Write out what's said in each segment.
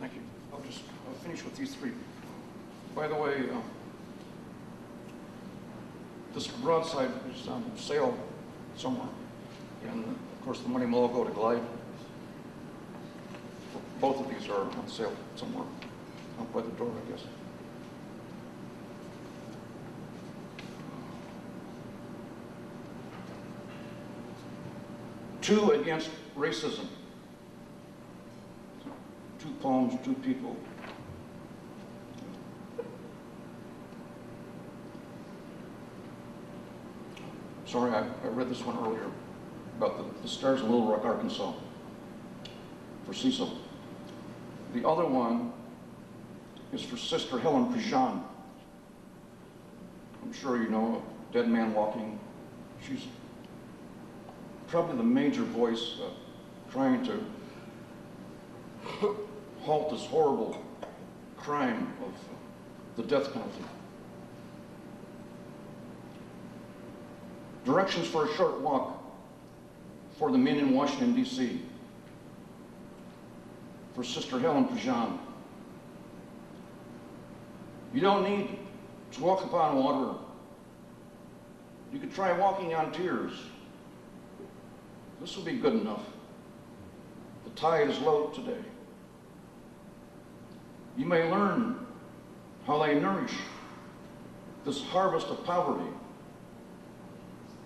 Thank you. I'll finish with these three. By the way, this broadside is on sale somewhere. And of course, the money will all go to Glide. Both of these are on sale somewhere out by the door, I guess. Two Against Racism. Two poems, two people. Sorry, I read this one earlier about the stars in Little Rock, Arkansas, for Cecil. The other one is for Sister Helen Prejean. I'm sure you know a Dead Man Walking. She's probably the major voice trying to halt this horrible crime of the death penalty. Directions for a Short Walk for the men in Washington, D.C. for Sister Helen Prejean. You don't need to walk upon water. You could try walking on tears. This will be good enough. The tide is low today. You may learn how they nourish this harvest of poverty,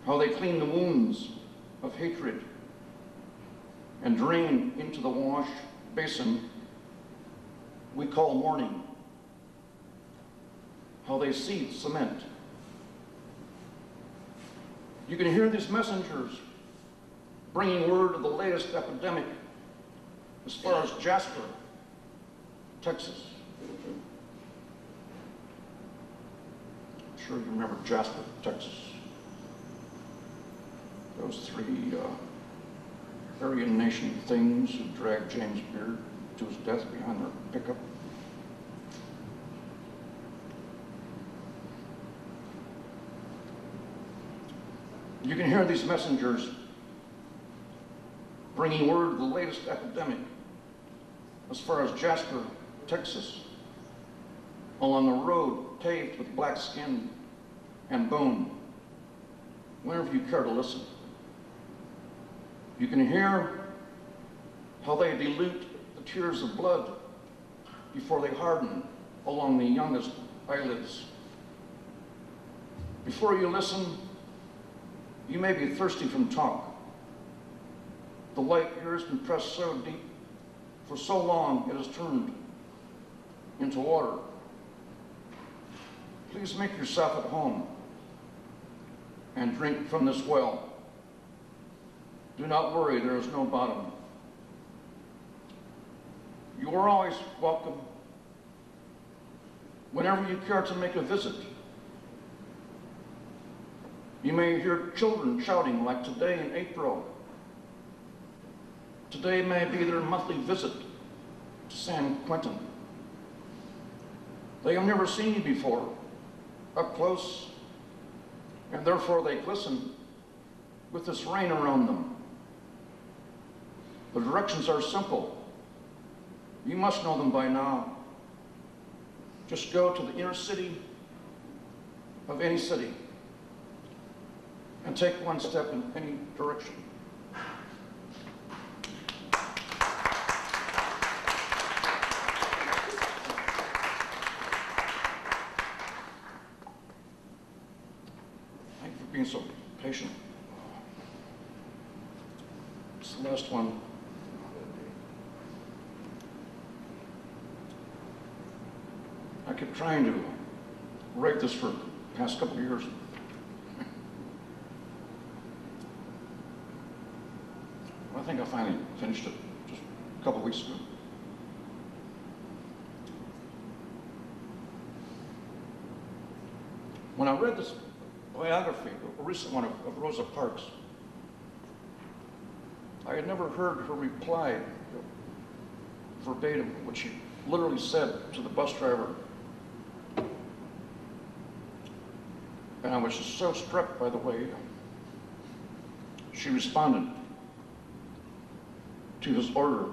how they clean the wounds of hatred and drain into the wash basin we call mourning, how they seed cement. You can hear these messengers bringing word of the latest epidemic as far as Jasper, Texas. I'm sure you remember Jasper, Texas. Those three Aryan Nation things who dragged James Beard to his death behind their pickup. You can hear these messengers bringing word of the latest epidemic as far as Jasper, Texas, along a road paved with black skin and bone, whenever you care to listen. You can hear how they dilute the tears of blood before they harden along the youngest eyelids. Before you listen, you may be thirsty from talk. The light here has been pressed so deep for so long it has turned into water. Please make yourself at home and drink from this well. Do not worry, there is no bottom. You are always welcome whenever you care to make a visit. You may hear children shouting like today in April. Today may be their monthly visit to San Quentin. They have never seen you before, up close, and therefore they glisten with this rain around them. The directions are simple. You must know them by now. Just go to the inner city of any city and take one step in any direction. Thank you for being so patient. It's the last one. I kept trying to write this for the past couple of years. I think I finally finished it just a couple of weeks ago. When I read this biography, a recent one of Rosa Parks, I had never heard her reply verbatim, what she literally said to the bus driver. And I was just so struck by the way she responded to his order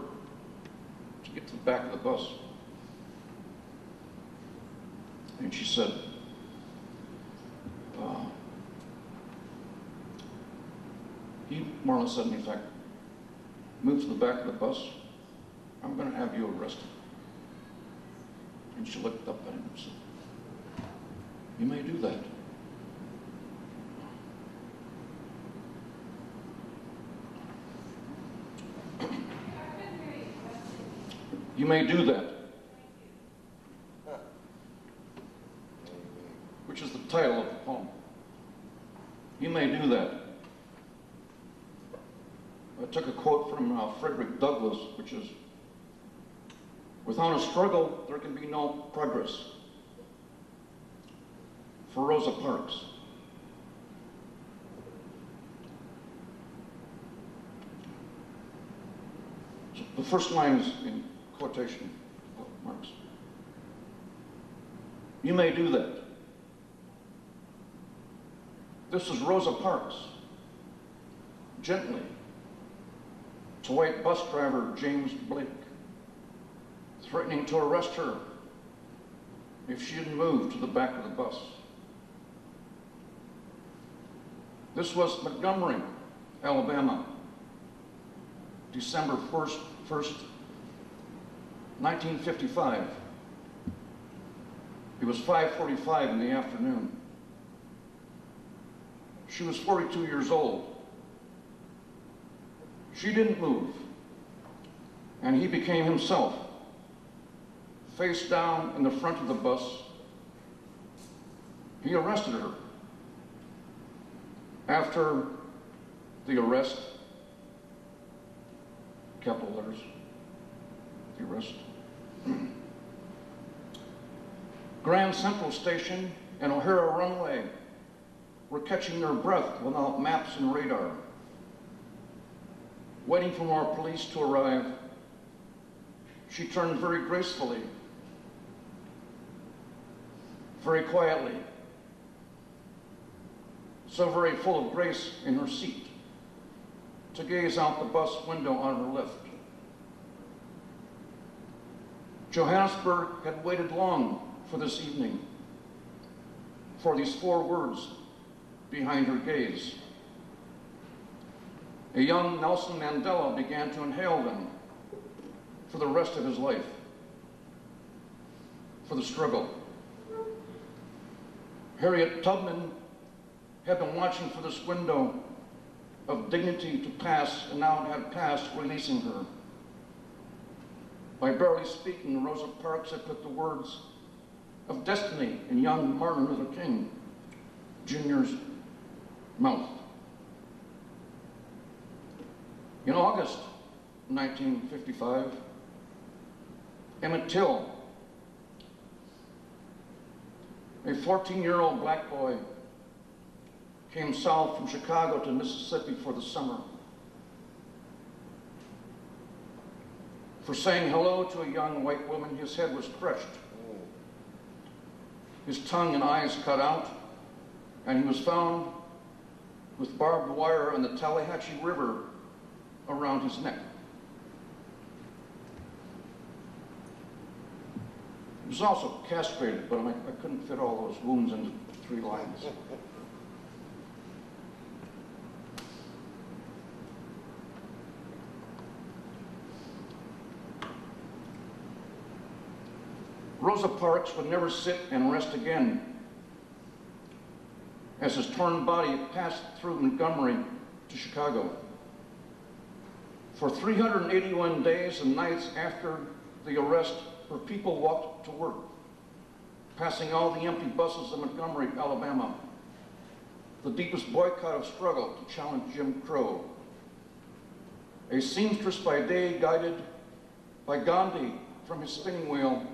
to get back of the bus. And she said, he more or less said, in fact, move to the back of the bus. I'm going to have you arrested. And she looked up at him and said, you may do that. You may do that. Which is the title of the poem. You may do that. I took a quote from Frederick Douglass, which is, without a struggle, there can be no progress. For Rosa Parks. So the first line is in quotation marks. You may do that. This is Rosa Parks, gently, to white bus driver James Blake, threatening to arrest her if she didn't move to the back of the bus. This was Montgomery, Alabama, December 1st, 1955. It was 5:45 in the afternoon. She was 42 years old. She didn't move, and he became himself, face down in the front of the bus. He arrested her. After the arrest, capital letters, the arrest, Grand Central Station and O'Hara Runway were catching their breath without maps and radar, waiting for more police to arrive. She turned very gracefully, very quietly, so very full of grace in her seat, to gaze out the bus window on her left. Johannesburg had waited long for this evening, for these four words behind her gaze. A young Nelson Mandela began to inhale them for the rest of his life, for the struggle. Harriet Tubman had been watching for this window of dignity to pass, and now it had passed, releasing her. By barely speaking, Rosa Parks had put the words of destiny in young Martin Luther King Jr.'s mouth. In August 1955, Emmett Till, a 14-year-old black boy, came south from Chicago to Mississippi for the summer. For saying hello to a young white woman, his head was crushed, his tongue and eyes cut out, and he was found with barbed wire on the Tallahatchie River around his neck. He was also castrated, but I couldn't fit all those wounds into 3 lines. Rosa Parks would never sit and rest again as his torn body passed through Montgomery to Chicago. For 381 days and nights after the arrest, her people walked to work, passing all the empty buses of Montgomery, Alabama, the deepest boycott of struggle to challenge Jim Crow. A seamstress by day, guided by Gandhi from his spinning wheel,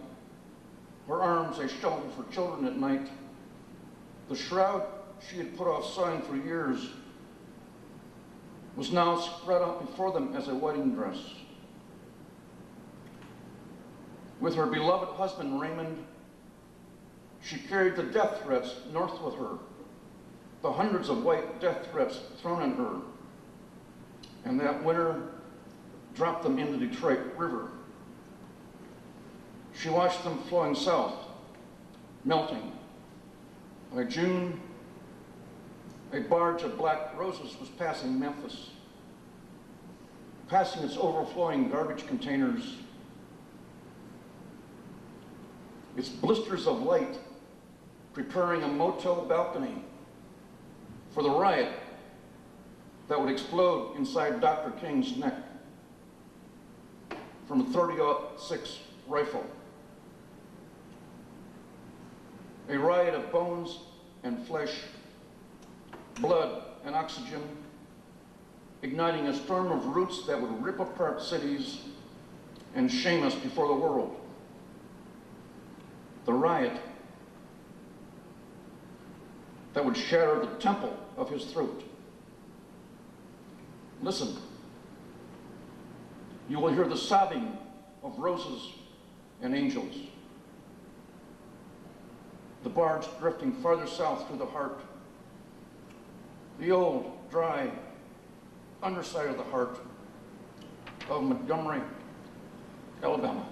her arms a shelter for children at night. The shroud she had put off sewing for years was now spread out before them as a wedding dress. With her beloved husband, Raymond, she carried the death threats north with her, the hundreds of white death threats thrown at her, and that winter dropped them in the Detroit River. She watched them flowing south, melting. By June, a barge of black roses was passing Memphis, passing its overflowing garbage containers, its blisters of light, preparing a motel balcony for the riot that would explode inside Dr. King's neck from a .30-06 rifle. A riot of bones and flesh, blood and oxygen, igniting a storm of roots that would rip apart cities and shame us before the world. The riot that would shatter the temple of his throat. Listen, you will hear the sobbing of roses and angels. The barge drifting farther south through the heart. The old, dry underside of the heart of Montgomery, Alabama.